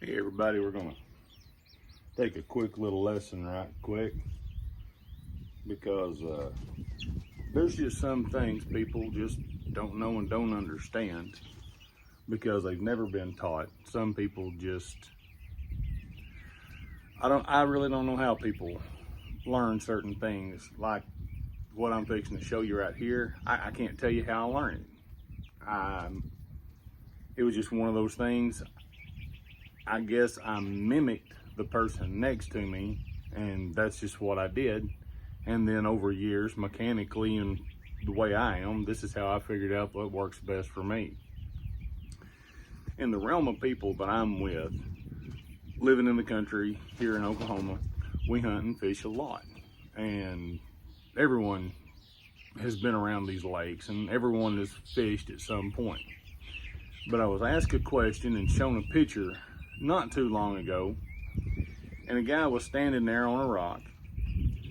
Hey everybody, we're gonna take a quick little lesson right quick because there's just some things people just don't know and don't understand because they've never been taught. Some people just, I really don't know how people learn certain things like what I'm fixing to show you right here. I can't tell you how I learned it. It was just one of those things. I guess I mimicked the person next to me, and that's just what I did. And then over years, mechanically and the way I am, this is how I figured out what works best for me. In the realm of people that I'm with, living in the country here in Oklahoma, we hunt and fish a lot. And everyone has been around these lakes and everyone has fished at some point. But I was asked a question and shown a picture not too long ago, and a guy was standing there on a rock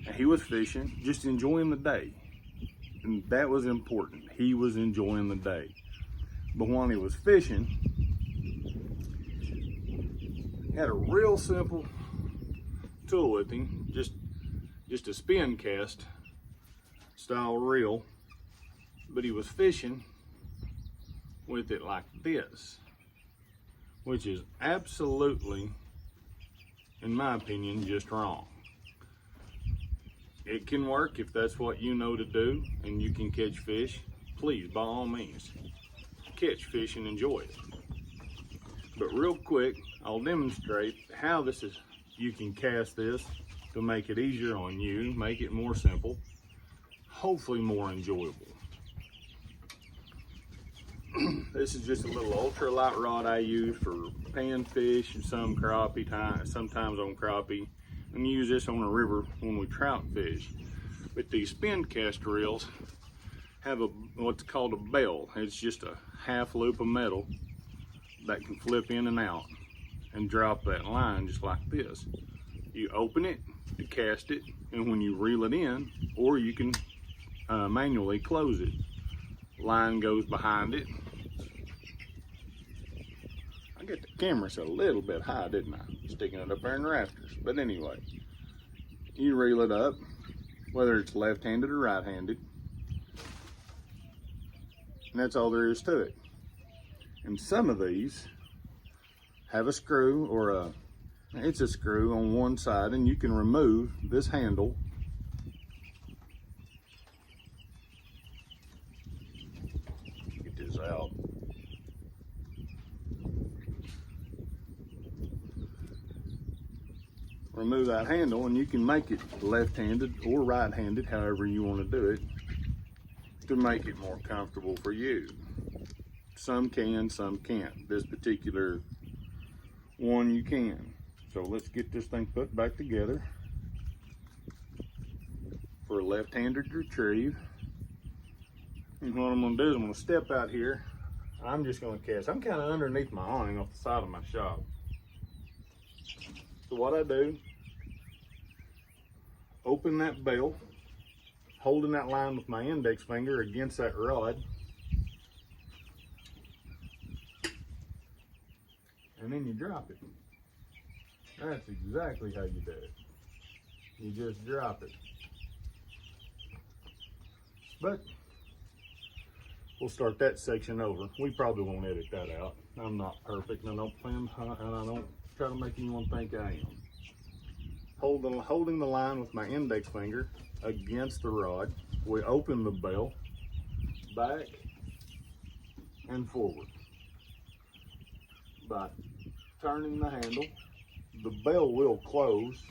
and he was fishing, just enjoying the day. And that was important. He was enjoying the day. But while he was fishing, he had a real simple tool with him, just a spin cast style reel, but he was fishing with it like this, which is absolutely, in my opinion, just wrong. It can work if that's what you know to do and you can catch fish. Please, by all means, catch fish and enjoy it. But real quick, I'll demonstrate how you can cast this to make it easier on you, make it more simple, hopefully more enjoyable. This is just a little ultralight rod I use for panfish and some crappie, sometimes on crappie, and use this on the river when we trout fish. But these spin cast reels have what's called a bell. It's just a half loop of metal that can flip in and out and drop that line just like this. You open it to cast it, and when you reel it in, or you can manually close it. Line goes behind it. I get the camera set a little bit high, didn't I? Sticking it up there in the rafters. But anyway, you reel it up, whether it's left-handed or right-handed. And that's all there is to it. And some of these have a screw or it's a screw on one side, and you can remove this handle . Get this out. Remove that handle and you can make it left-handed or right-handed, however you want to do it, to make it more comfortable for you. Some can, some can't. This particular one you can. So let's get this thing put back together for a left-handed retrieve. And what I'm gonna do is I'm gonna step out here. I'm just gonna cast. I'm kind of underneath my awning off the side of my shop. So what I do, open that bell, holding that line with my index finger against that rod, and then you drop it. That's exactly how you do it. You just drop it. But we'll start that section over. We probably won't edit that out. I'm not perfect, and I don't plan, and I don't try to make anyone think I am. Holding the line with my index finger against the rod, we open the bell back and forward. By turning the handle, the bell will close,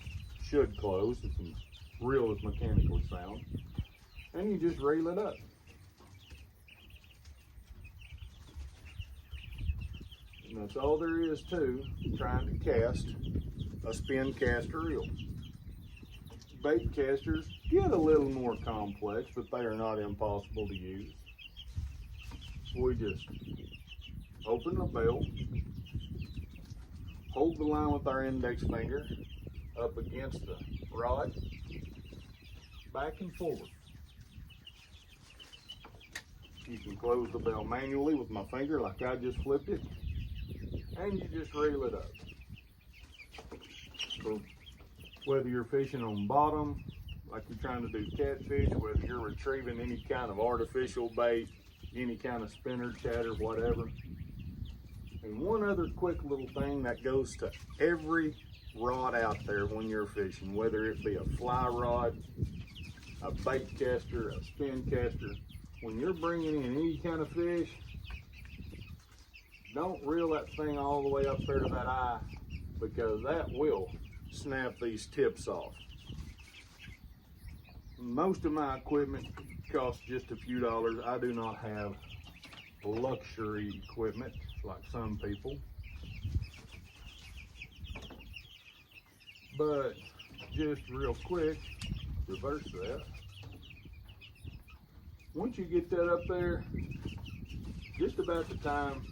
should close if the reel is mechanically sound, and you just reel it up. And that's all there is to trying to cast a spin cast reel. Bait casters get a little more complex, but they are not impossible to use. We just open the bell, hold the line with our index finger up against the rod, back and forward. You can close the bell manually with my finger like I just flipped it, and you just reel it up. for whether you're fishing on bottom, like you're trying to do catfish, whether you're retrieving any kind of artificial bait, any kind of spinner, chatter, whatever. And one other quick little thing that goes to every rod out there when you're fishing, whether it be a fly rod, a bait caster, a spin caster, when you're bringing in any kind of fish, don't reel that thing all the way up there to that eye, because that will snap these tips off. Most of my equipment costs just a few dollars. I do not have luxury equipment like some people. But just real quick, reverse that. Once you get that up there, just about the time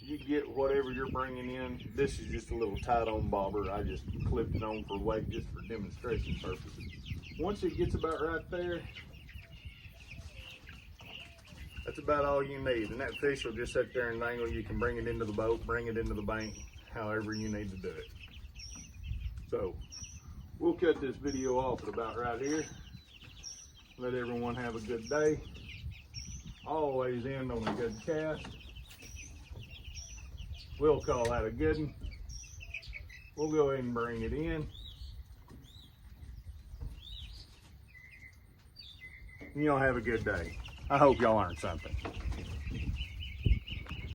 you get whatever you're bringing in, this is just a little tied on bobber. I just clipped it on for weight, just for demonstration purposes. Once it gets about right there, that's about all you need. And that fish will just sit there and dangle. You can bring it into the boat, bring it into the bank, however you need to do it. So we'll cut this video off at about right here. Let everyone have a good day. Always end on a good cast. We'll call that a good one. We'll go ahead and bring it in. And y'all have a good day. I hope y'all learned something.